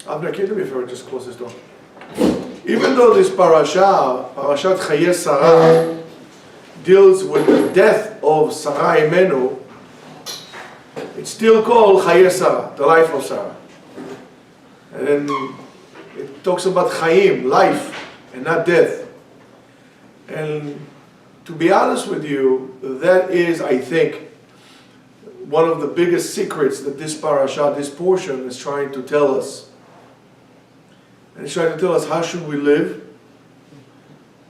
Avner, can you do me a favor, just close this door. Even though this Parashat Chayei Sarah, deals with the death of Sarah Imenu, it's still called Chayei Sarah, the life of Sarah. And then it talks about Chaim, life, and not death. And to be honest with you, that is, I think, one of the biggest secrets that this parasha, this portion, is trying to tell us. And it's trying to tell us how should we live,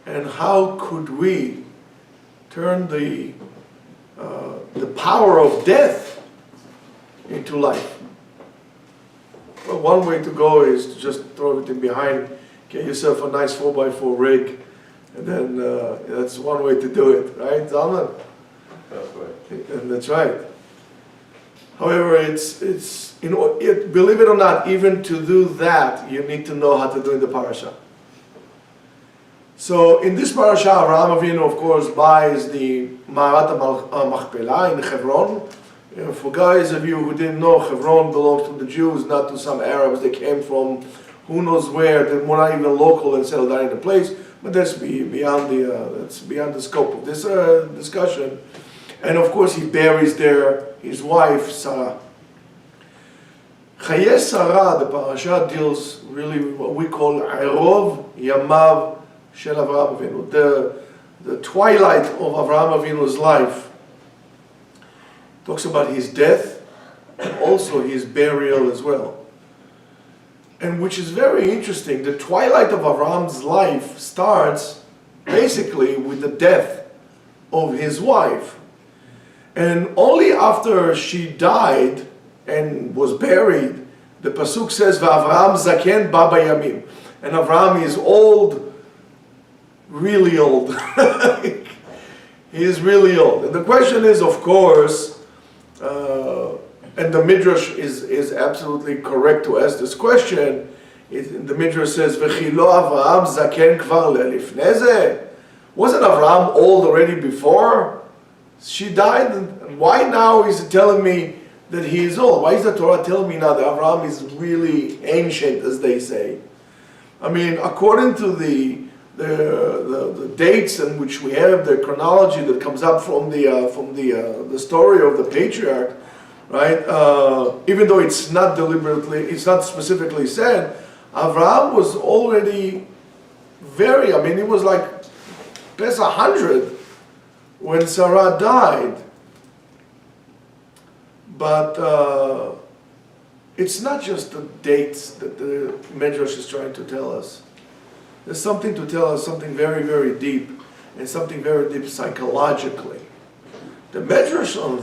and how could we turn the power of death into life. Well, one way to go is to just throw everything behind, get yourself a nice 4x4 rig, and then that's one way to do it, right, Zalman? That's right. And that's right. However, believe it or not, even to do that, you need to know how to do in the parasha. So in this parasha, Avraham Avinu, of course, buys the Ma'arat Machpelah in Hebron. For guys of you who didn't know, Hebron belongs to the Jews, not to some Arabs. They came from who knows where. They were not even local and settled down in the place. But that's beyond the scope of this discussion. And of course, he buries there his wife, Sarah. Chayei Sarah, the parasha, deals really with what we call Erov Yamav Shel Avraham Avinu, the twilight of Avraham Avinu's life. Talks about his death and also his burial as well. And which is very interesting. The twilight of Avraham's life starts basically with the death of his wife. And only after she died and was buried, the pasuk says, "V'Avraham zaken ba bayamim," and Avraham is old, really old. He is really old. And the question is, of course, and the Midrash is absolutely correct to ask this question. The Midrash says, "V'chilo Avraham zaken kvar lefnei zeh." Wasn't Avraham old already before she died? And why now is it telling me that he is old? Why is the Torah telling me now that Avraham is really ancient, as they say? I mean, according to the dates in which we have, the chronology that comes up from the story of the patriarch, right? Even though it's not specifically said, Avraham was already he was like past 100 when Sarah died. But it's not just the dates that the Midrash is trying to tell us. There's something to tell us, something very, very deep, and something very deep psychologically. The Midrash on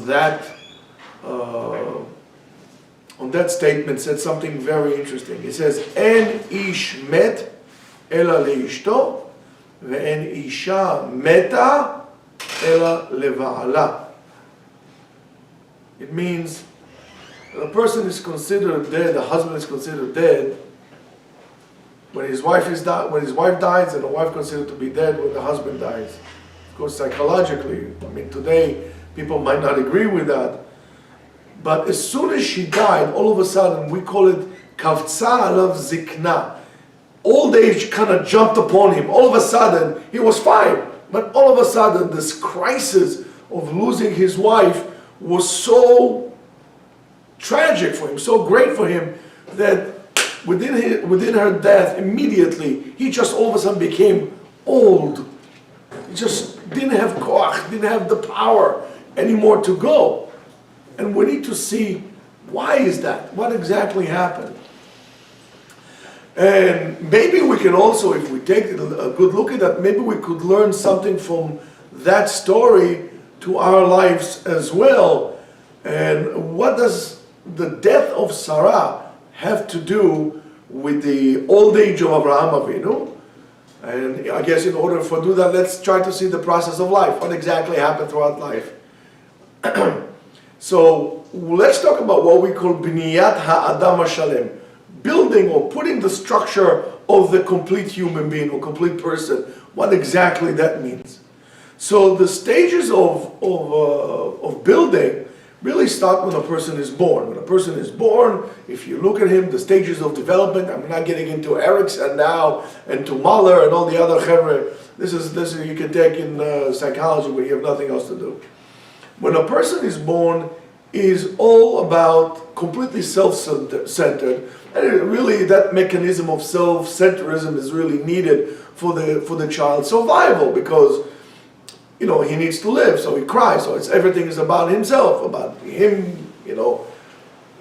that statement said something very interesting. It says, "En ish met ela leishto, ve'en isha meta ela leva'ala." It means a person is considered dead, the husband is considered dead when his wife dies, and the wife considered to be dead when the husband dies. Of course, psychologically, today people might not agree with that. But as soon as she died, all of a sudden, we call it kavtza alav zikna. Old age kind of jumped upon him. All of a sudden, he was fine. But all of a sudden, this crisis of losing his wife was so tragic for him, so great for him, that within her death, immediately, he just all of a sudden became old. He just didn't have koach, didn't have the power anymore to go. And we need to see, why is that? What exactly happened? And maybe we can also, if we take a good look at that, maybe we could learn something from that story to our lives as well. And what does the death of Sarah have to do with the old age of Avraham Avinu? And I guess in order to do that, let's try to see the process of life. What exactly happened throughout life? So let's talk about what we call Biniyat Ha'adam HaShalem, building or putting the structure of the complete human being or complete person. What exactly that means. So the stages of building, really start when a person is born. When a person is born, if you look at him, the stages of development, I'm not getting into Erickson now, and to Mahler and all the other chevre, this is you can take in psychology when you have nothing else to do. When a person is born, is all about completely self-centered, and really that mechanism of self-centerism is really needed for the child's survival, because he needs to live, so he cries, so everything is about himself, about him,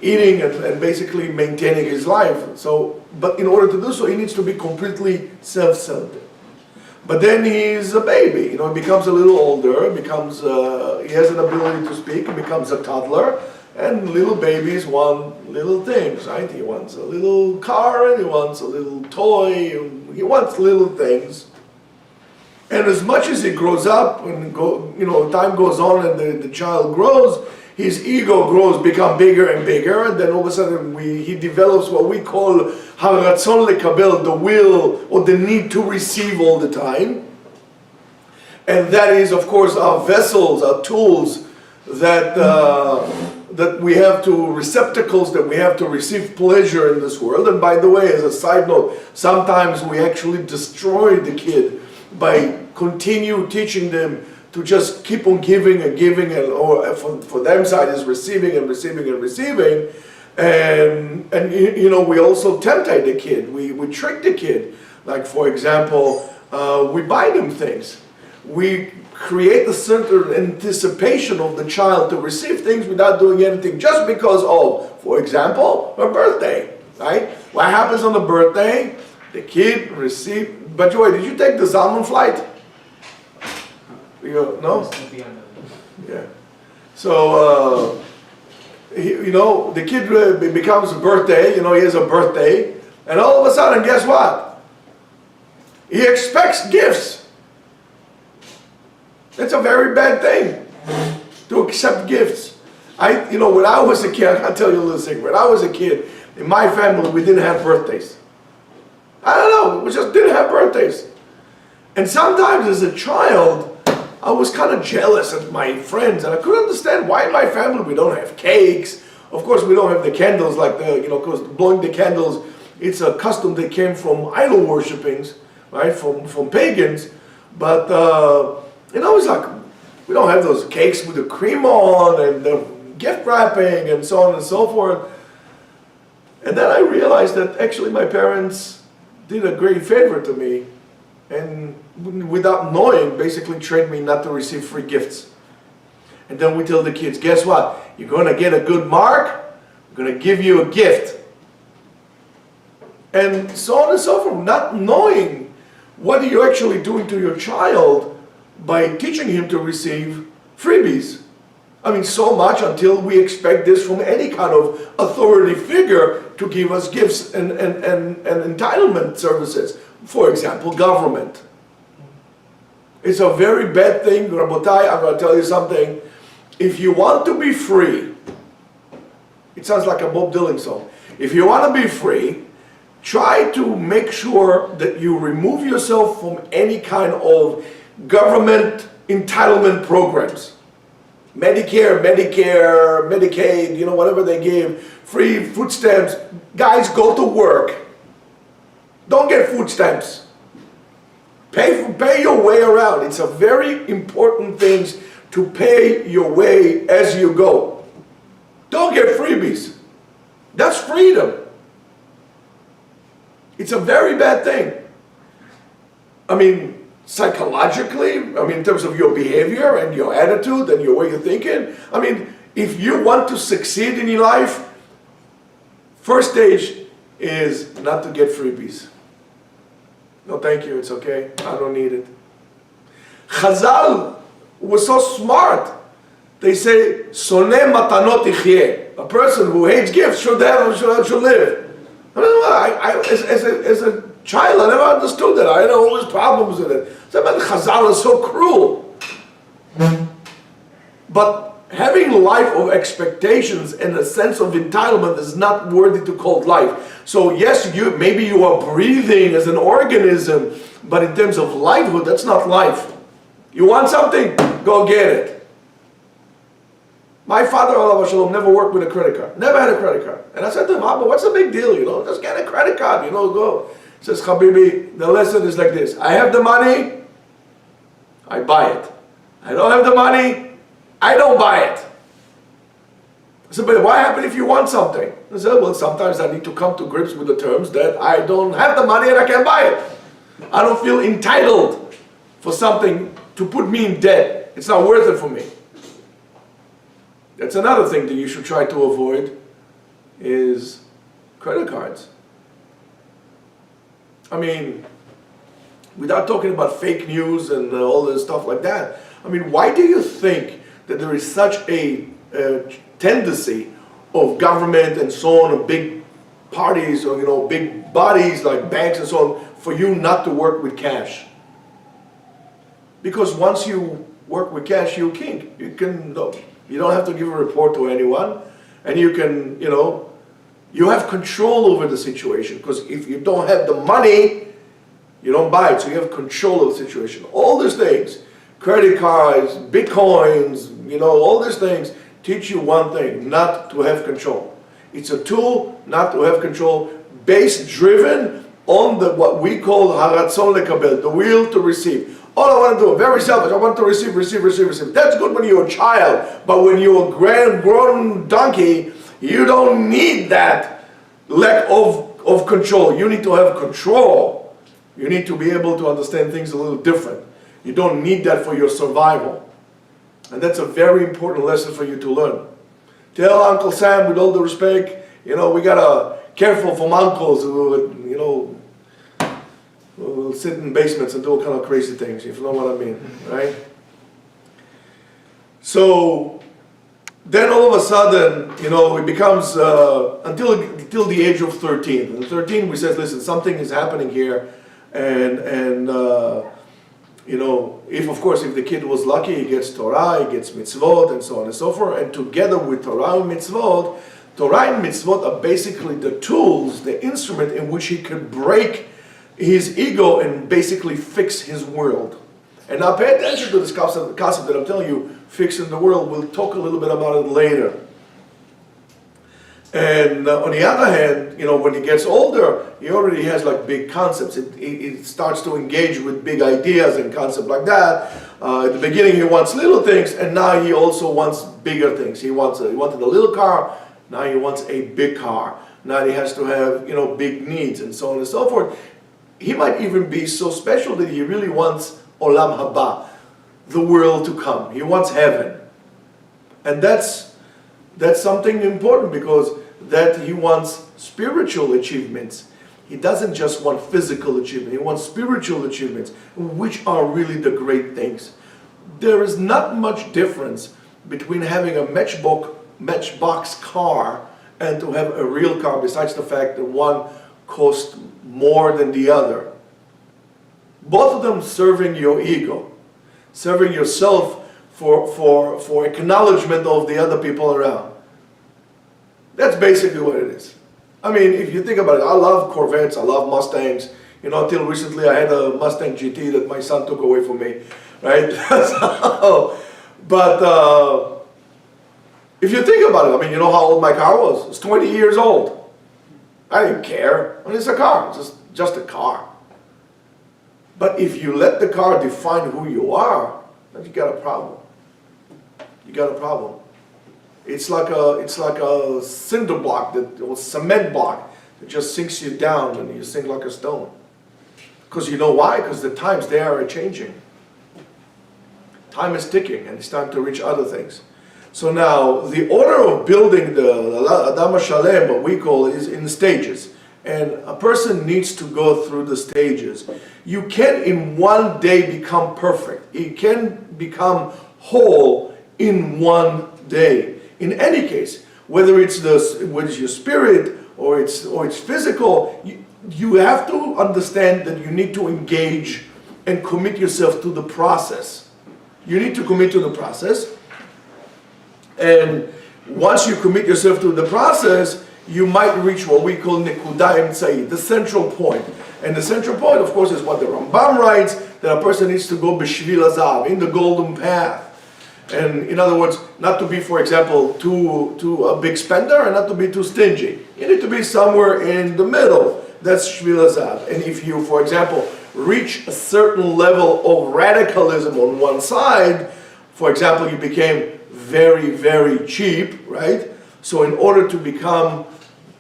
eating and basically maintaining his life. So, but in order to do so, he needs to be completely self-centered. But then he's a baby, he becomes a little older, he has an ability to speak, he becomes a toddler, and little babies want little things, right? He wants a little car, and he wants a little toy, and he wants little things. And as much as he grows up, and time goes on and the child grows, his ego become bigger and bigger, and then all of a sudden he develops what we call haratzon lekabel, the will or the need to receive all the time. And that is, of course, our vessels, our tools that we have to, receptacles that we have to receive pleasure in this world. And by the way, as a side note, sometimes we actually destroy the kid by continue teaching them to just keep on giving and giving, or for them side is receiving and receiving and receiving, and we also tempt the kid, we trick the kid, like for example, we buy them things, we create a certain anticipation of the child to receive things without doing anything, just because of, for example, a birthday, right? What happens on the birthday? The kid received, but Joy, did you take the Zalman flight? No? Yeah. So, the kid becomes a birthday, he has a birthday, and all of a sudden, guess what? He expects gifts. That's a very bad thing, to accept gifts. When I was a kid, I'll tell you a little secret. When I was a kid, in my family, we didn't have birthdays. I don't know, we just didn't have birthdays. And sometimes as a child, I was kind of jealous of my friends, and I couldn't understand why in my family we don't have cakes. Of course, we don't have the candles like because blowing the candles, it's a custom that came from idol worshippings, right, from pagans. But, it's like, we don't have those cakes with the cream on and the gift wrapping and so on and so forth. And then I realized that actually my parents did a great favor to me, and without knowing, basically trained me not to receive free gifts. And then we tell the kids, guess what? You're going to get a good mark, we're going to give you a gift. And so on and so forth, not knowing what you're actually doing to your child by teaching him to receive freebies. I mean, so much until we expect this from any kind of authority figure to give us gifts and entitlement services. For example, government. It's a very bad thing, Rabotai, I'm going to tell you something. If you want to be free, it sounds like a Bob Dylan song. If you want to be free, try to make sure that you remove yourself from any kind of government entitlement programs. Medicare, Medicaid, whatever they give, free food stamps. Guys, go to work. Don't get food stamps. Pay your way around. It's a very important thing to pay your way as you go. Don't get freebies. That's freedom. It's a very bad thing. I mean, psychologically, in terms of your behavior and your attitude and your way of thinking. I mean, if you want to succeed in your life, first stage is not to get freebies. No, thank you, it's okay. I don't need it. Chazal was so smart. They say, Soneh matanot yichyeh. A person who hates gifts should live. I don't know, as a child, I never understood that. I had always problems with it. So, man, Chazal is so cruel. But having a life of expectations and a sense of entitlement is not worthy to call life. So yes, maybe you are breathing as an organism, but in terms of livelihood, that's not life. You want something? Go get it. My father, alav shalom, never worked with a credit card. Never had a credit card. And I said to him, Abba, what's the big deal? Just get a credit card, go. He says, Habibi, the lesson is like this. I have the money, I buy it. I don't have the money, I don't buy it. I said, but what happens if you want something? I said, well, sometimes I need to come to grips with the terms that I don't have the money and I can't buy it. I don't feel entitled for something to put me in debt. It's not worth it for me. That's another thing that you should try to avoid is credit cards. I mean, without talking about fake news and all this stuff like that, I mean, why do you think that there is such a tendency of government and so on, of big parties or big bodies like banks and so on, for you not to work with cash? Because once you work with cash, you're king. You don't have to give a report to anyone, and you can, you have control over the situation. Because if you don't have the money, you don't buy it, so you have control of the situation. All these things, credit cards, bitcoins, all these things teach you one thing: not to have control. It's a tool not to have control, base driven on what we call haratzon lekabel, the will to receive. All I want to do, very selfish, I want to receive. That's good when you're a child, but when you're a grown donkey, you don't need that lack of control. You need to have control. You need to be able to understand things a little different. You don't need that for your survival. And that's a very important lesson for you to learn. Tell Uncle Sam, with all due respect, we gotta careful from uncles who, we'll sit in basements and do all kind of crazy things, if you know what I mean, right? So then all of a sudden, it becomes until the age of 13. And 13, we says, listen, something is happening here, and if the kid was lucky, he gets Torah, he gets mitzvot, and so on and so forth. And together with Torah and mitzvot are basically the tools, the instrument in which he could break his ego and basically fix his world. And now pay attention to this concept that I'm telling you, fixing the world. We'll talk a little bit about it later. And on the other hand, when he gets older, he already has like big concepts. It starts to engage with big ideas and concepts like that. At the beginning he wants little things, and now he also wants bigger things. He wanted a little car, now he wants a big car. Now he has to have, big needs and so on and so forth. He might even be so special that he really wants Olam Haba, the world to come. He wants heaven. And that's something important, because that he wants spiritual achievements. He doesn't just want physical achievement. He wants spiritual achievements, which are really the great things. There is not much difference between having a matchbox car and to have a real car, besides the fact that one costs more than the other. Both of them serving your ego, serving yourself for acknowledgement of the other people around. That's basically what it is. I mean, if you think about it, I love Corvettes, I love Mustangs. Until recently I had a Mustang GT that my son took away from me, right? But if you think about it, I mean, you know how old my car was? It's 20 years old. I didn't care. I mean, it's a car. It's just a car. But if you let the car define who you are, then you got a problem. You got a problem. It's like a cinder block, or cement block that just sinks you down and you sink like a stone. Because you know why? Because the times they are changing. Time is ticking, and it's time to reach other things. So now, the order of building the Adam HaShalem, what we call, is in stages. And a person needs to go through the stages. You can in one day become perfect. You can become whole in one day. In any case, whether it's your spirit or it's physical, you have to understand that you need to engage and commit yourself to the process. You need to commit to the process. And once you commit yourself to the process, you might reach what we call Nekuda Emtzai, the central point. And the central point, of course, is what the Rambam writes, that a person needs to go B'Shvil Hazav, in the golden path. And in other words, not to be, for example, too a big spender and not to be too stingy. You need to be somewhere in the middle. That's Shvil Hazahav. And if you, for example, reach a certain level of radicalism on one side, for example, you became very, very cheap, right? So in order to become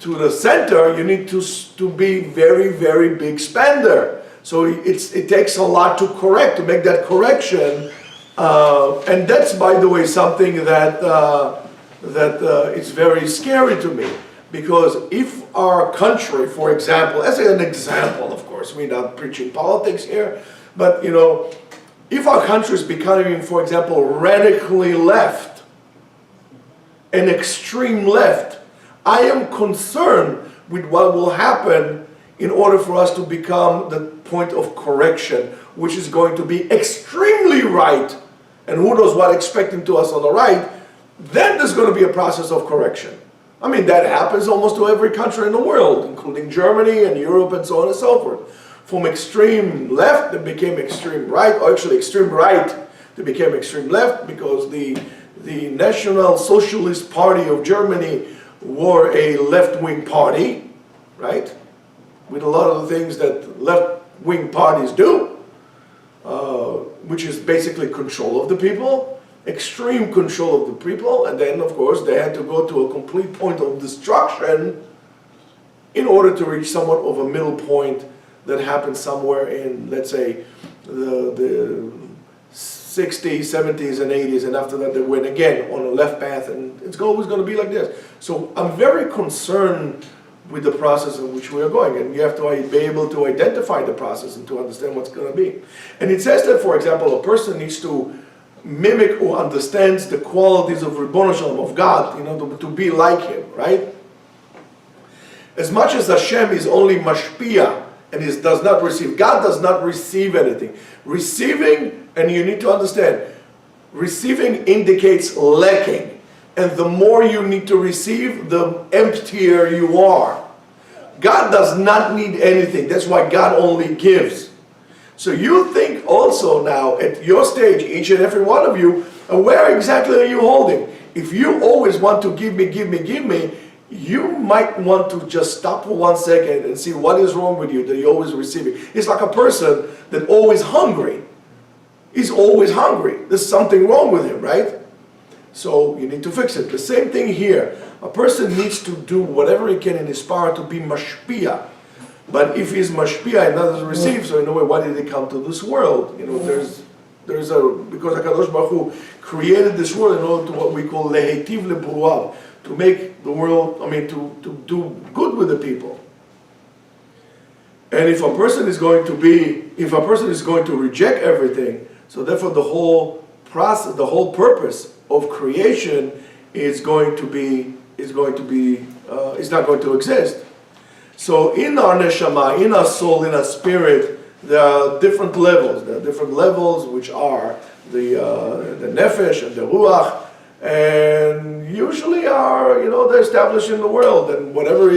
to the center, you need to be very, very big spender. So it takes a lot to correct, to make that correction. And that's, by the way, something that it's very scary to me. Because if our country, for example, as an example, of course, we're not preaching politics here, but you know, if our country is becoming, for example, radically left, an extreme left, I am concerned with what will happen in order for us to become the point of correction, which is going to be extremely right, and who knows what expecting to us on the right, then there's going to be a process of correction. I mean, that happens almost to every country in the world, including Germany and Europe and so on and so forth. From extreme left, they became extreme right, or actually extreme right, they became extreme left, because the National Socialist Party of Germany were a left-wing party, right? With a lot of the things that left-wing parties do, which is basically control of the people, extreme control of the people, and then of course they had to go to a complete point of destruction in order to reach somewhat of a middle point that happened somewhere in, let's say, the 60s, 70s, and 80s, and after that they went again on a left path, and it's always going to be like this. So I'm very concerned with the process in which we are going, and you have to be able to identify the process and to understand what's going to be. And it says that, for example, a person needs to mimic or understands the qualities of Ribono Shel Olam, of God, you know, to be like Him, right? As much as Hashem is only mashpia and does not receive, God does not receive anything. Receiving, and you need to understand, receiving indicates lacking. And the more you need to receive, the emptier you are. God does not need anything. That's why God only gives. So you think also now, at your stage, each and every one of you, where exactly are you holding? If you always want to give me, give me, give me, you might want to just stop for 1 second and see what is wrong with you that you're always receiving. It's like a person that's always hungry. He's always hungry. There's something wrong with him, right? So you need to fix it. The same thing here. A person needs to do whatever he can in his power to be mashpia. But if he's mashpia and doesn't receive, so in a way, why did he come to this world? You know, because HaKadosh Baruch Hu created this world in order to what we call lehetiv lebruav, to make the world, to do good with the people. And if a person is going to reject everything, so therefore the whole process, the whole purpose of creation is not going to exist. So in our neshama, in our soul, in our spirit, there are different levels. There are different levels, which are the nefesh and the ruach, and usually are, they're established in the world, and whatever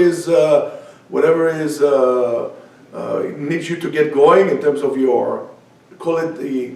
needs you to get going in terms of your, call it the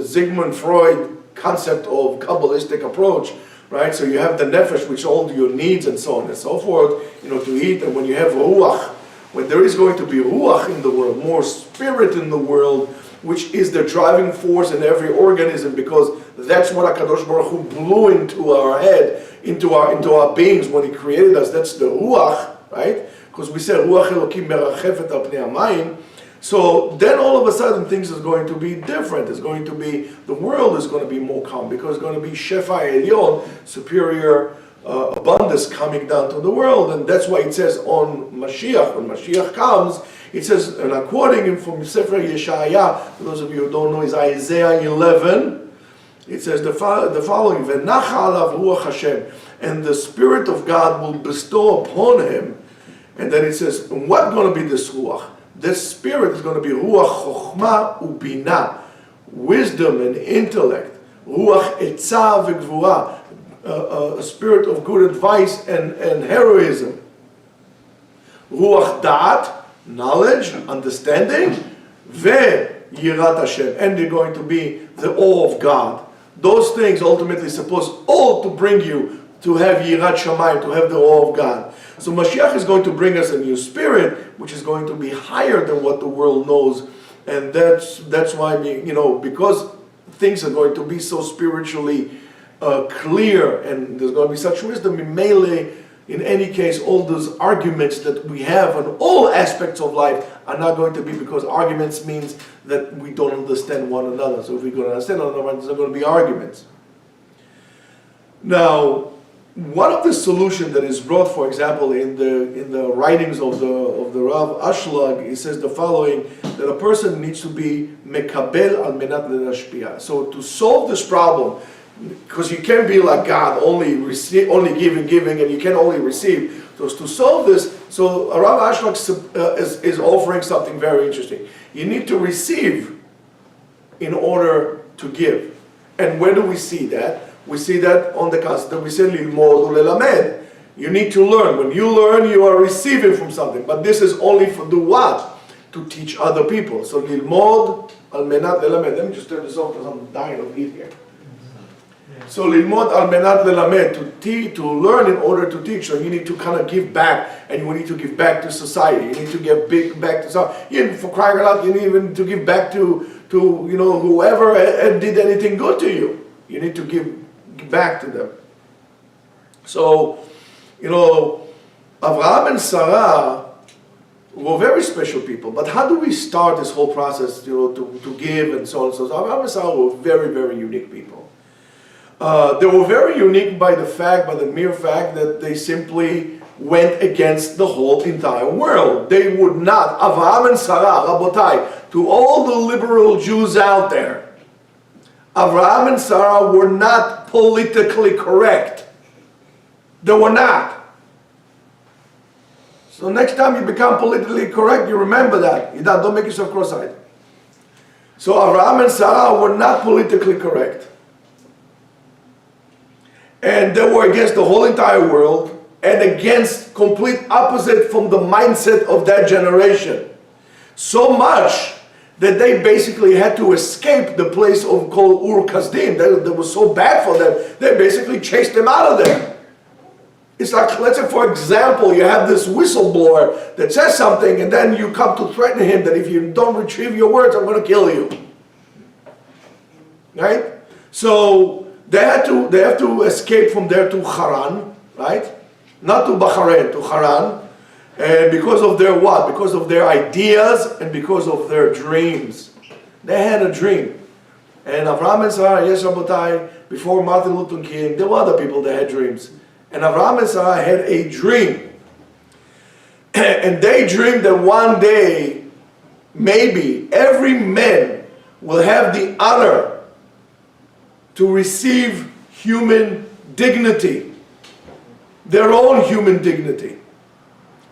Sigmund Freud concept of Kabbalistic approach, right? So you have the nefesh, which all your needs and so on and so forth, to eat, and when you have ruach, when there is going to be ruach in the world, more spirit in the world, which is the driving force in every organism, because that's what HaKadosh Baruch Hu blew into our head, into our beings when He created us. That's the ruach, right? Because we said ruach Elokim merachefet al pnei hamayim. So then all of a sudden things is going to be different. The world is going to be more calm, because it's going to be Shefa Elyon, superior abundance coming down to the world. And that's why it says on Mashiach, when Mashiach comes, it says, and I'm quoting him from Sefer Yeshaya, for those of you who don't know, is Isaiah 11. It says the following, V'nacha alav ruach Hashem, and the Spirit of God will bestow upon him. And then it says, and what's going to be this ruach? This spirit is going to be ruach chokhmah ubina, wisdom and intellect, ruach etzah v'gvura, a spirit of good advice and heroism, ruach da'at, knowledge, understanding, ve'yirat Hashem, and they're going to be the awe of God. those things ultimately supposed all to bring you to have Yirat Shamayim, to have the awe of God. So Mashiach is going to bring us a new spirit, which is going to be higher than what the world knows. And that's why, because things are going to be so spiritually clear, and there's going to be such wisdom in melee. In any case, all those arguments that we have on all aspects of life are not going to be, because arguments means that we don't understand one another. So if we don't understand one another, there's not going to be arguments. Now, one of the solutions that is brought, for example, in the writings of the Rav Ashlag, he says the following, that a person needs to be mekabel al menat lenashpia. So to solve this problem, because you can't be like God, only giving, and you can only receive. So to solve this, so Rav Ashlag is offering something very interesting. You need to receive in order to give. And where do we see that? We see that on the concept that we say lilmod ulelamed. You need to learn. When you learn, you are receiving from something. But this is only for do what? To teach other people. So lilmod al menat lelamed. Let me just turn this off because I'm dying of heat here. So lilmod al menat lelamed, to learn in order to teach. So you need to kind of give back, and you need to give back to society. You need to give back to society. For crying out, you need even to give back to whoever did anything good to you. You need to give back to them. So, Avraham and Sarah were very special people. But how do we start this whole process, to give and so on and so on? So Avraham and Sarah were very, very unique people. They were very unique by the mere fact that they simply went against the whole entire world. They would not, Avraham and Sarah, Rabotai, to all the liberal Jews out there, Avraham and Sarah were not politically correct. They were not. So next time you become politically correct, you remember that. Don't make yourself cross-eyed. So Avraham and Sarah were not politically correct. And they were against the whole entire world, and against complete opposite from the mindset of that generation. So much that they basically had to escape the place called Ur Kasdim. That was so bad for them, they basically chased them out of there. It's like, let's say for example, you have this whistleblower that says something, and then you come to threaten him that if you don't retrieve your words, I'm going to kill you. Right? So they have to escape from there to Haran, right? Not to Bahrain, to Haran. And because of their what? Because of their ideas and because of their dreams. They had a dream. And Avraham and Sarah, yes, Rabotai, before Martin Luther King, there were other people that had dreams. And Avraham and Sarah had a dream. And they dreamed that one day, maybe, every man will have the honor to receive human dignity. Their own human dignity.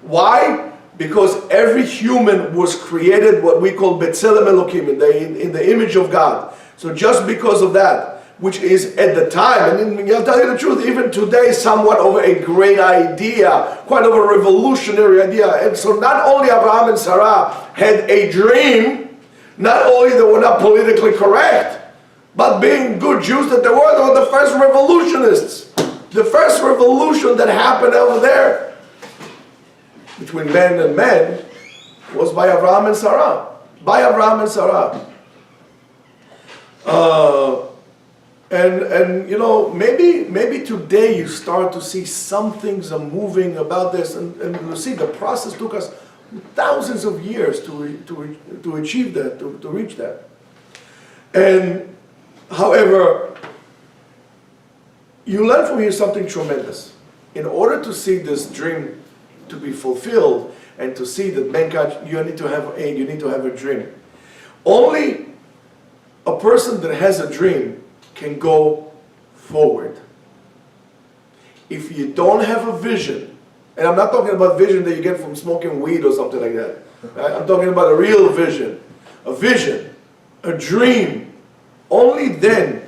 Why? Because every human was created what we call B'Tselem Elokim, in the image of God. So just because of that, which is at the time, and I'll tell you the truth, even today, somewhat of a great idea, quite of a revolutionary idea. And so not only Abraham and Sarah had a dream, not only they were not politically correct, but being good Jews that they were the first revolutionists. The first revolution that happened over there between men and men was by Avraham and Sarah. By Avraham and Sarah. Maybe today you start to see some things are moving about this, and you see the process took us thousands of years to achieve that, to reach that. And however, you learn from here something tremendous. In order to see this dream to be fulfilled and to see that mankind, you need to have a dream. Only a person that has a dream can go forward. If you don't have a vision, and I'm not talking about vision that you get from smoking weed or something like that. Right? I'm talking about a real vision, a dream. Only then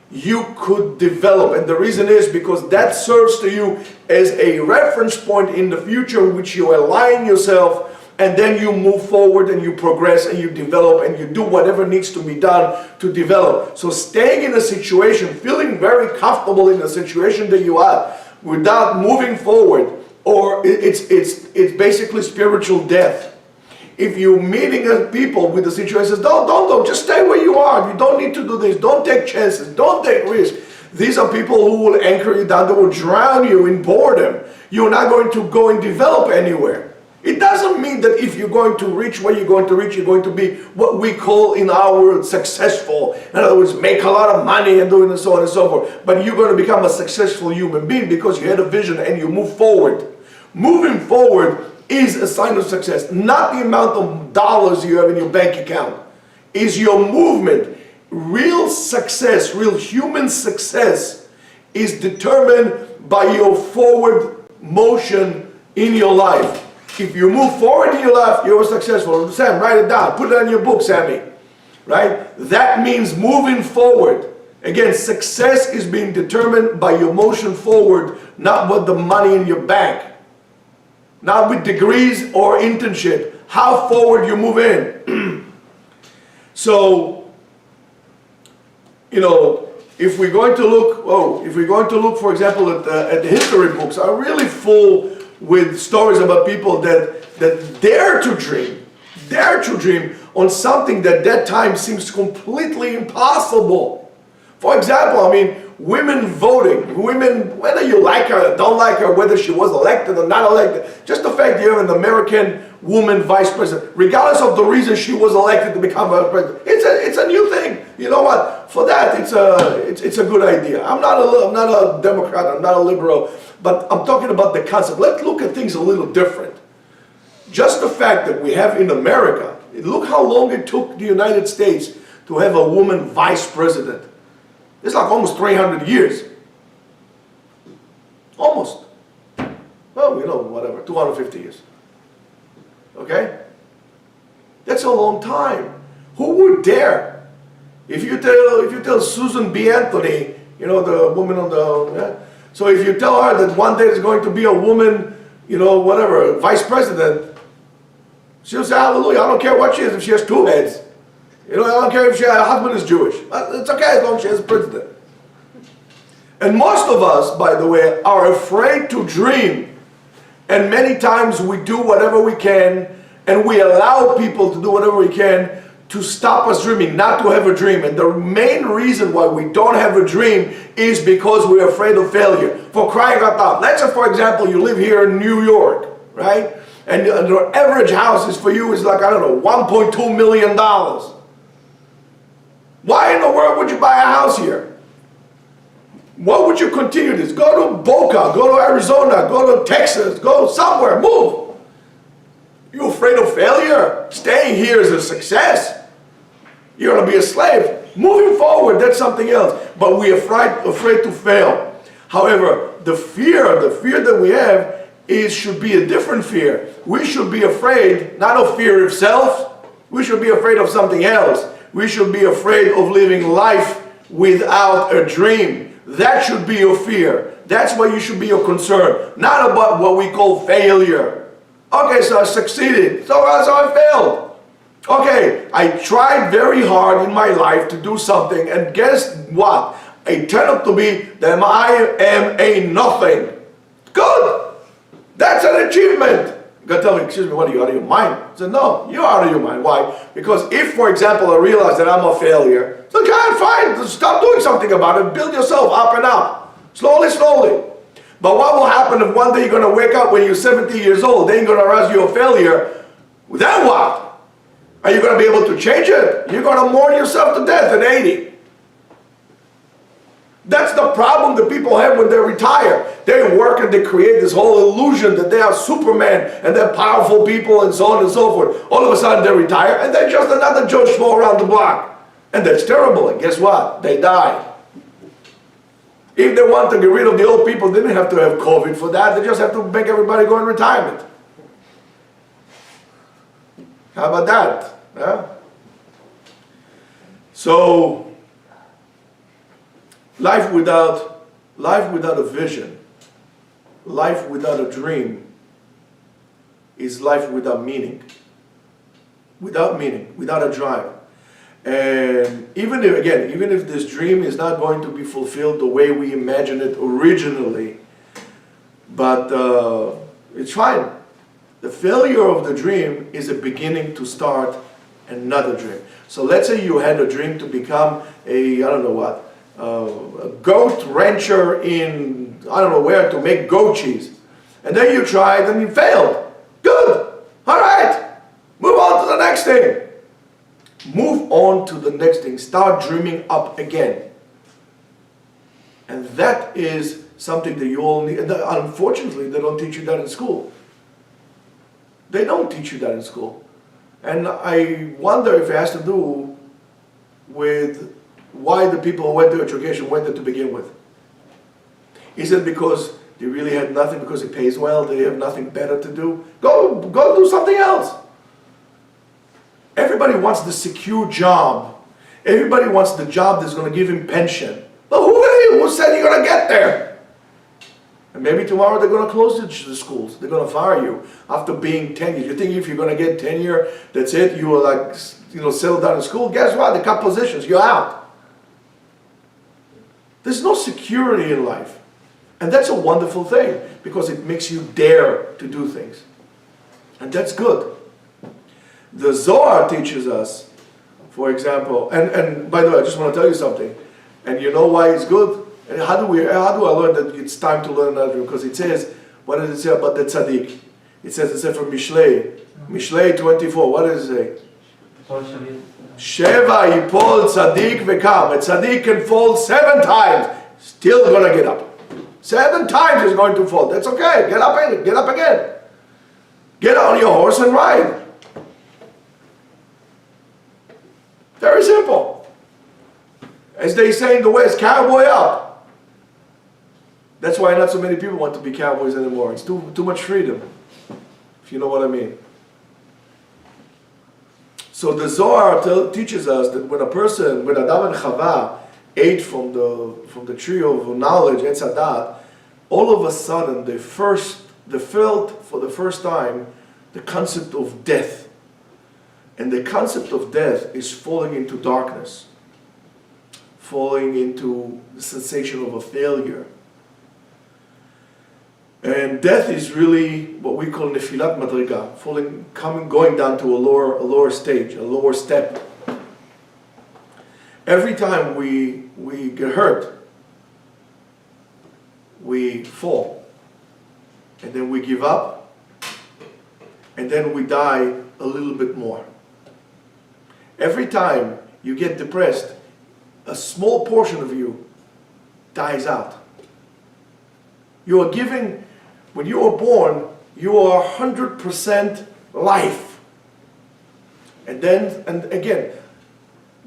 you could develop, and the reason is because that serves to you as a reference point in the future, which you align yourself and then you move forward and you progress and you develop and you do whatever needs to be done to develop. So staying in a situation, feeling very comfortable in the situation that you are without moving forward, or it's basically spiritual death. If you're meeting people with the situation, don't, just stay where you are. You don't need to do this. Don't take chances. Don't take risks. These are people who will anchor you down. They will drown you in boredom. You're not going to go and develop anywhere. It doesn't mean that if you're going to reach where you're going to reach, you're going to be what we call in our world successful. In other words, make a lot of money and doing and so on and so forth. But you're going to become a successful human being because you had a vision and you move forward. Moving forward is a sign of success. Not the amount of dollars you have in your bank account. Is your movement. Real success, real human success is determined by your forward motion in your life. If you move forward in your life, you're successful. Sam, write it down. Put it on your book, Sammy. Right? That means moving forward. Again, success is being determined by your motion forward, not with the money in your bank. Not with degrees or internship. How forward you move in. So, you know, if we're going to look, for example, at the history books, are really full with stories about people that dare to dream on something that at that time seems completely impossible. For example, I mean, women voting, whether you like her or don't like her, whether she was elected or not elected, just the fact you have an American woman vice president, regardless of the reason she was elected to become vice president, it's a new thing. You know what? For that, it's a good idea. I'm not a Democrat. I'm not a liberal, but I'm talking about the concept. Let's look at things a little different. Just the fact that we have in America, look how long it took the United States to have a woman vice president. It's like almost 300 years. Almost. Well, you know, whatever, 250 years. Okay? That's a long time. Who would dare? If you tell Susan B. Anthony, you know, the woman on the, yeah? So if you tell her that one day there's going to be a woman, you know, whatever, vice president, she'll say, hallelujah, I don't care what she is, if she has two heads. You know, I don't care if her husband is Jewish. It's okay as long as she is president. And most of us, by the way, are afraid to dream. And many times we do whatever we can, and we allow people to do whatever we can to stop us dreaming, not to have a dream. And the main reason why we don't have a dream is because we're afraid of failure. For crying out loud. Let's say, for example, you live here in New York, right? And the average house is for you is like, I don't know, $1.2 million. Why in the world would you buy a house here? Why would you continue this? Go to Boca, go to Arizona, go to Texas, go somewhere, move. You afraid of failure? Staying here is a success. You're going to be a slave. Moving forward, that's something else. But we're afraid to fail. However, the fear that we have should be a different fear. We should be afraid, not of fear of self. We should be afraid of something else. We should be afraid of living life without a dream. That should be your fear. That's what you should be your concern. Not about what we call failure. Okay, so I succeeded. So I failed. Okay, I tried very hard in my life to do something, and guess what? It turned out to be that I am a nothing. Good. That's an achievement. You gotta tell me, excuse me, what are you, out of your mind? I said, no, you're out of your mind. Why? Because if, for example, I realize that I'm a failure, so okay, fine, stop doing something about it. Build yourself up and up. Slowly, slowly. But what will happen if one day you're gonna wake up when you're 70 years old, then you're gonna realize you're a failure? Then what? Are you gonna be able to change it? You're gonna mourn yourself to death at 80. That's the problem that people have when they retire. They work and they create this whole illusion that they are Superman and they're powerful people and so on and so forth. All of a sudden they retire and they're just another Joe Schmo around the block. And that's terrible. And guess what? They die. If they want to get rid of the old people, they didn't have to have COVID for that. They just have to make everybody go in retirement. How about that? Yeah? So, life without a vision, life without a dream, is life without meaning. Without meaning, without a drive. And even if this dream is not going to be fulfilled the way we imagined it originally, but it's fine. The failure of the dream is a beginning to start another dream. So let's say you had a dream to become a goat rancher in, I don't know where, to make goat cheese. And then you tried and you failed. Good. All right. Move on to the next thing. Move on to the next thing. Start dreaming up again. And that is something that you all need. And unfortunately, they don't teach you that in school. They don't teach you that in school. And I wonder if it has to do with why the people who went to education went there to begin with. Is it because they really had nothing, because it pays well, they have nothing better to do? Go do something else. Everybody wants the secure job. Everybody wants the job that's going to give him pension. But who are you? Who said you're going to get there? And maybe tomorrow they're going to close the schools. They're going to fire you after being tenured. You think if you're going to get tenure, that's it, you will settle down in school? Guess what? They cut positions. You're out. There's no security in life. And that's a wonderful thing because it makes you dare to do things. And that's good. The Zohar teaches us, for example, and by the way, I just want to tell you something. And you know why it's good? And how do I learn that it's time to learn that? Because it says, what does it say about the tzaddik? It says from Mishlei. Mishlei 24, what does it say? Sheva yipol tzaddik vekam. A tzaddik can fall 7 times, still gonna get up. 7 times he's going to fall. That's okay. Get up again. Get on your horse and ride. Very simple. As they say in the West, cowboy up. That's why not so many people want to be cowboys anymore. It's too much freedom, if you know what I mean. So the Zohar teaches us that when Adam and Chava ate from the tree of knowledge, Etz Hadat, all of a sudden they felt for the first time the concept of death. And the concept of death is falling into darkness, falling into the sensation of a failure. And death is really what we call nefilat madriga, going down to a lower stage, a lower step. Every time we get hurt, we fall, and then we give up, and then we die a little bit more. Every time you get depressed, a small portion of you dies out. You are giving, when you are born, you are 100% life. And again,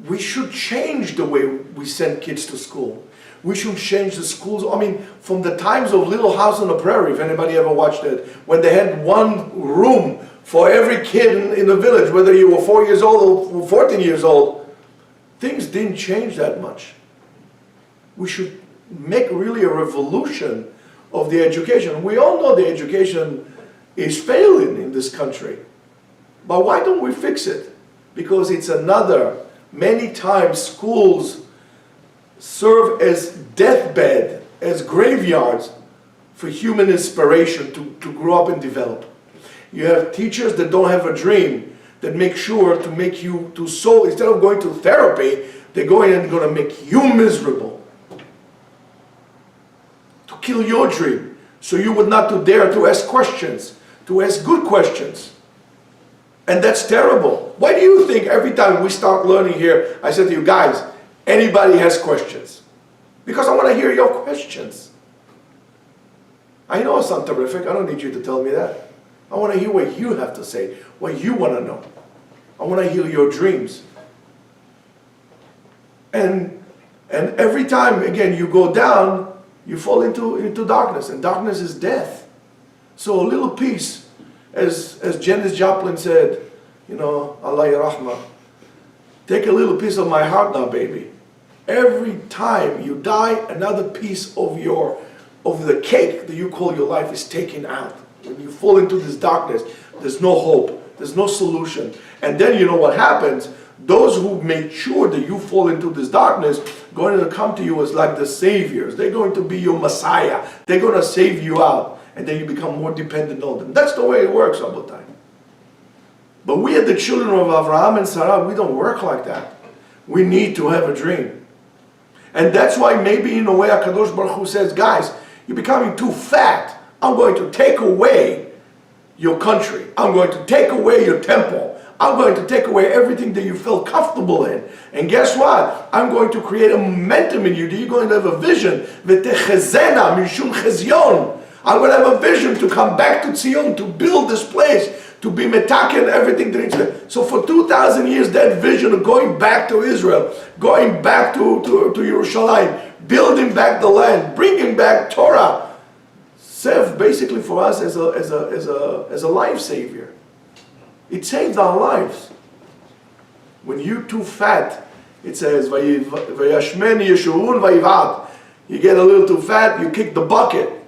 we should change the way we send kids to school. We should change the schools. I mean, from the times of Little House on the Prairie, if anybody ever watched it, when they had one room for every kid in the village, whether you were 4 years old or 14 years old, things didn't change that much. We should make really a revolution of the education. We all know the education is failing in this country. But why don't we fix it? Because it's many times schools serve as deathbed, as graveyards for human inspiration to grow up and develop. You have teachers that don't have a dream, that make sure to make you instead of going to therapy, they're going to make you miserable. To kill your dream, so you would not dare to ask questions, to ask good questions. And that's terrible. Why do you think every time we start learning here, I said to you guys, anybody has questions? Because I want to hear your questions. I know I sound terrific. I don't need you to tell me that. I want to hear what you have to say, what you want to know. I want to hear your dreams. And every time, again, you go down, you fall into darkness. And darkness is death. So a little piece, as Janis Joplin said, Allah Yarahma, take a little piece of my heart now, baby. Every time you die, another piece of the cake that you call your life is taken out. When you fall into this darkness, There's no hope. There's no solution. And then you know what happens? Those who make sure that you fall into this darkness going to come to you as like the saviors. They're going to be your Messiah. They're going to save you out. And then you become more dependent on them. That's the way it works, Rabotai. But we are the children of Abraham and Sarah. We don't work like that. We need to have a dream. And that's why maybe in a way HaKadosh Baruch Hu says, guys, you're becoming too fat. I'm going to take away your country. I'm going to take away your temple. I'm going to take away everything that you feel comfortable in. And guess what? I'm going to create a momentum in you that you're going to have a vision. V'techezena mishum chezyon. I'm going to have a vision to come back to Zion, to build this place, to be metaken everything that needs to. So for 2,000 years, that vision of going back to Israel, going back to Yerushalayim, building back the land, bringing back Torah, served basically for us as a life savior. It saved our lives. When you're too fat, it says, "Vayashmen Yeshurun vayivat." You get a little too fat, you kick the bucket.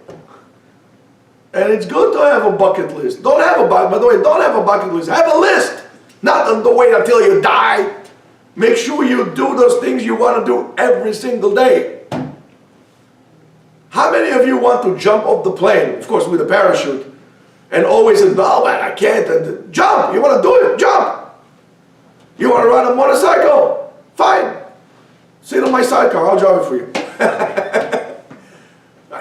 And it's good to have a bucket list. Don't have a bucket, by the way, don't have a bucket list. Have a list. Not the wait until you die. Make sure you do those things you want to do every single day. How many of you want to jump off the plane, of course with a parachute, and always say, "Oh man, I can't." And jump. You want to do it? Jump. You want to ride a motorcycle? Fine. Sit on my sidecar. I'll drive it for you.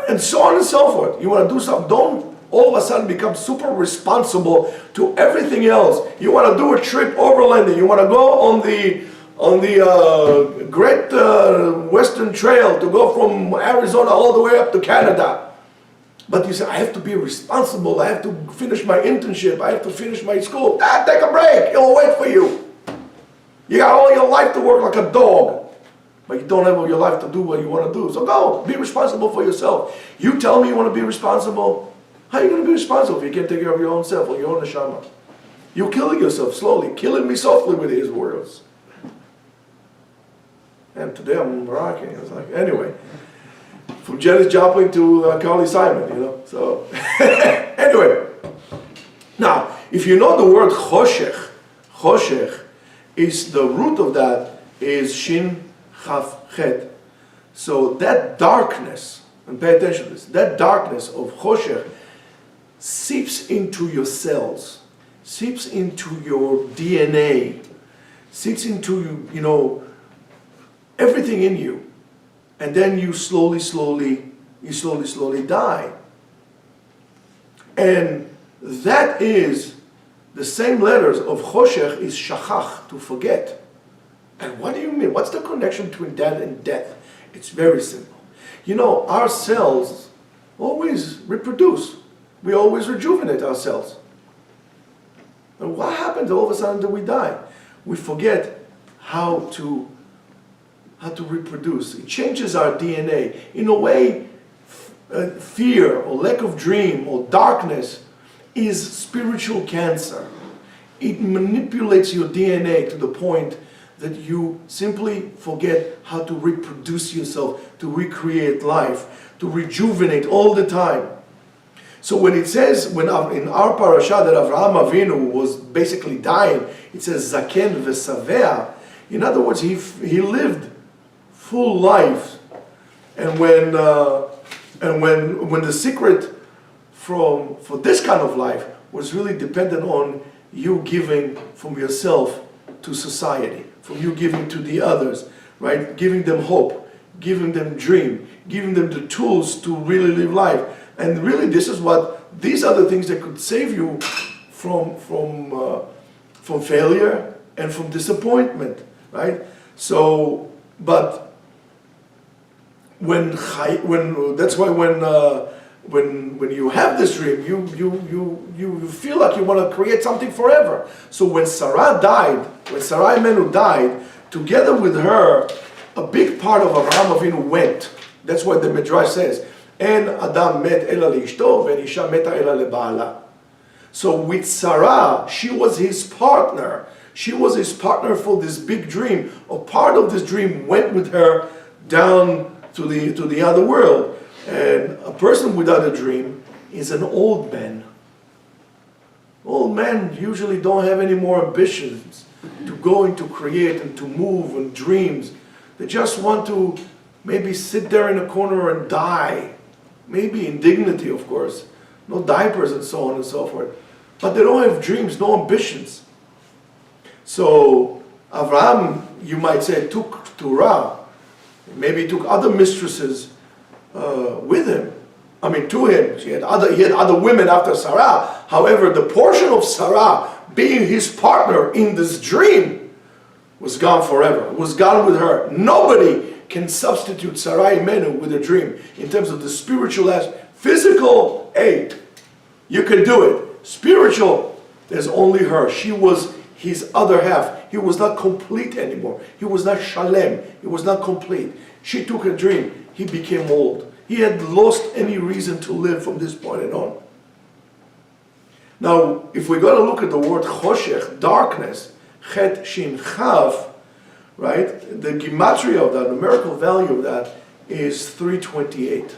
And so on and so forth. You want to do something. Don't all of a sudden become super responsible to everything else. You want to do a trip overlanding. You want to go on the Great Western Trail to go from Arizona all the way up to Canada. But you say, I have to be responsible. I have to finish my internship. I have to finish my school. Take a break. It'll wait for you. You got all your life to work like a dog. But you don't have all your life to do what you want to do. So go, be responsible for yourself. You tell me you want to be responsible. How are you going to be responsible if you can't take care of your own self or your own neshama? You're killing yourself slowly. Killing me softly with his words. And today I'm Moroccan. I was like, anyway. From Janis Joplin to Carly Simon, you know. So, anyway. Now, if you know the word choshech is the root of that is shin Chaf Chet. So that darkness, and pay attention to this, that darkness of Choshech seeps into your cells, seeps into your DNA, seeps into, you know, everything in you. And then you slowly die. And that is the same letters of Choshech is Shachach, to forget. And what do you mean? What's the connection between that and death? It's very simple. You know, our cells always reproduce. We always rejuvenate ourselves. And what happens all of a sudden that we die? We forget how to reproduce. It changes our DNA. In a way, fear or lack of dream or darkness is spiritual cancer. It manipulates your DNA to the point that you simply forget how to reproduce yourself, to recreate life, to rejuvenate all the time. So when it says, in our parasha that Avraham Avinu was basically dying, it says Zaken v'savea. In other words, he lived full life. And when the secret for this kind of life was really dependent on you giving from yourself to society, from you giving to the others, right? Giving them hope, giving them dream, giving them the tools to really live life. And really these are the things that could save you from failure and from disappointment, right? So, but when you have this dream, you feel like you want to create something forever. So when Sarai Menu died, together with her, a big part of Avraham Avinu went. That's what the Midrash says. En Adam met ela leishto, and Isha meta ela lebaala. So with Sarah, she was his partner. She was his partner for this big dream. A part of this dream went with her down to the other world. And a person without a dream is an old man. Old men usually don't have any more ambitions to go and to create and to move and dreams. They just want to maybe sit there in a corner and die. Maybe in dignity, of course. No diapers and so on and so forth. But they don't have dreams, no ambitions. So Avraham, you might say, took Torah. Maybe he took other mistresses with him. I mean, to him. He had other women after Sarah. However, the portion of Sarah being his partner in this dream was gone forever. Was gone with her. Nobody can substitute Sarai Menu with a dream in terms of the spiritual aspect. Physical, hey, you can do it. Spiritual, there's only her. She was his other half. He was not complete anymore. He was not shalem. He was not complete. She took a dream. He became old. He had lost any reason to live from this point on. Now, if we're going to look at the word choshech, darkness, chet shin chav, right? The gematria of that, the numerical value of that is 328.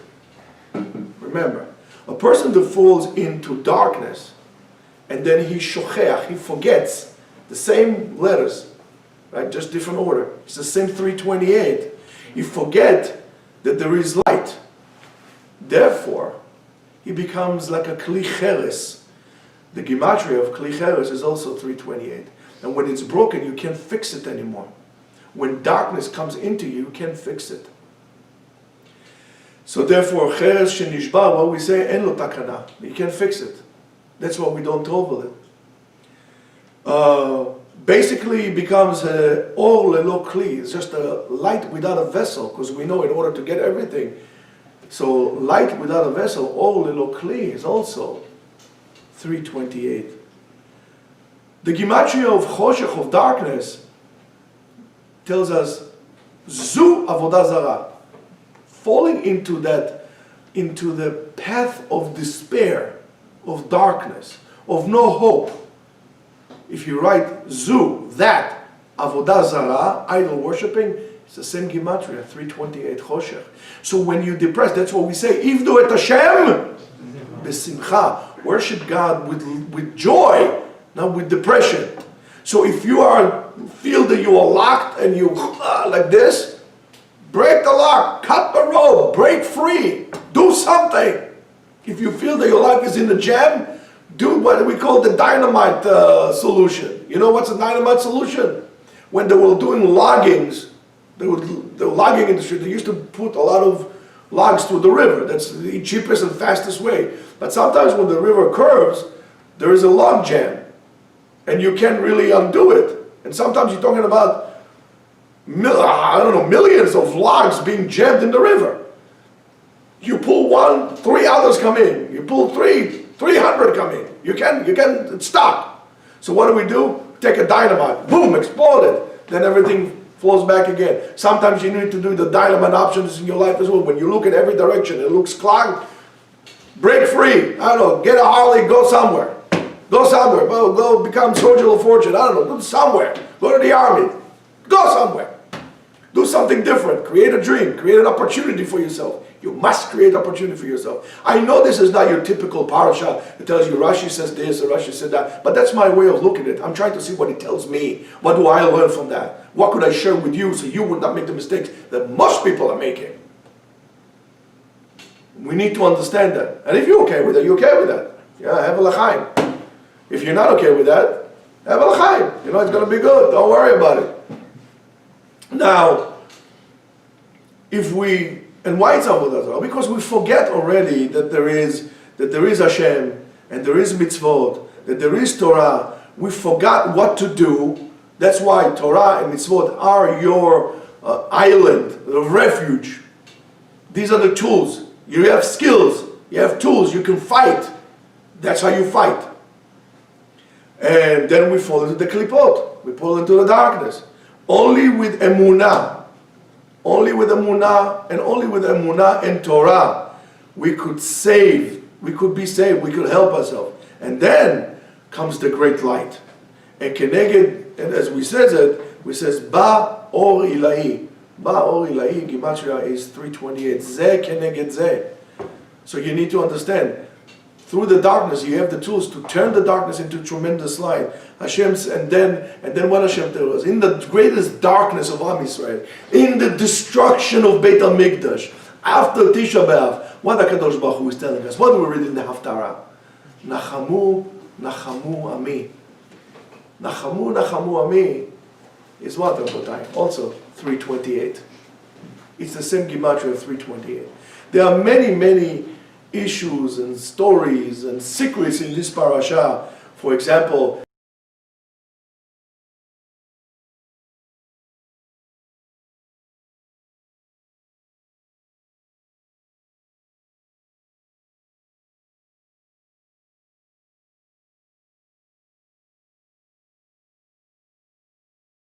Remember, a person that falls into darkness and then he shocheach, he forgets the same letters, right? Just different order. It's the same 328. You forget that there is light. Therefore, he becomes like a kli cheres. The gematria of kli cheres is also 328. And when it's broken, you can't fix it anymore. When darkness comes into you, you can't fix it. So therefore, cheres shenishba, what we say, en lo takana. You can't fix it. That's what we don't tovel it. Basically, it becomes or lelo kli. It's just a light without a vessel, because we know in order to get everything. So light without a vessel, or lelo kli, is also 328. The gematria of choshech, of darkness, tells us zu avodah zarah, falling into the path of despair, of darkness, of no hope. If you write zu, that, avodah zarah, idol worshipping, it's the same gematria, 328 choshech. So when you're depressed, that's what we say, ivdu et Hashem besimcha, worship God with joy, not with depression. So if you feel that you are locked and you like this, break the lock, cut the rope, break free, do something. If you feel that your life is in the jam, do what we call the dynamite solution. You know what's a dynamite solution? When they were doing loggings, the logging industry, they used to put a lot of logs through the river. That's the cheapest and fastest way. But sometimes when the river curves, there is a log jam. And you can't really undo it. And sometimes you're talking about, millions of logs being jammed in the river. You pull one, 3 others come in. You pull 300 come in. It's stuck. So what do? Take a dynamite, boom, explode it. Then everything flows back again. Sometimes you need to do the dynamite options in your life as well. When you look at every direction, it looks clogged. Break free. I don't know, get a Harley, go somewhere. Go somewhere. Go become soldier of fortune. I don't know, go somewhere. Go to the army. Go somewhere. Do something different. Create a dream. Create an opportunity for yourself. You must create opportunity for yourself. I know this is not your typical parashat. It tells you Rashi says this or Rashi said that. But that's my way of looking at it. I'm trying to see what it tells me. What do I learn from that? What could I share with you so you would not make the mistakes that most people are making? We need to understand that. And if you're okay with it, you're okay with that. Yeah, have a l'chaim. If you're not okay with that, have a l'chaim. You know, it's going to be good. Don't worry about it. Now, and why it's avodah zarah? Because we forget already that there is Hashem, and there is mitzvot, that there is Torah. We forgot what to do. That's why Torah and mitzvot are your island of refuge. These are the tools. You have skills. You have tools. You can fight. That's how you fight. And then we fall into the klipot. We fall into the darkness. Only with emunah, and only with emunah and Torah, we could be saved, we could help ourselves. And then comes the great light. And keneged, and as we says, ba or ilahi. Ba or ilahi, gematria is 328. Ze keneged ze. So you need to understand, through the darkness, you have the tools to turn the darkness into tremendous light. Hashem's, and then what Hashem tells us, in the greatest darkness of Am Yisrael, in the destruction of Beit HaMikdash, after Tisha B'Av, what HaKadosh Baruch Hu is telling us, what do we read in the Haftarah? Nachamu, Nachamu Ami. Nachamu, Nachamu Ami is what, Rabotai? Also 328. It's the same gematria of 328. There are many, many issues and stories and secrets in this parasha. For example,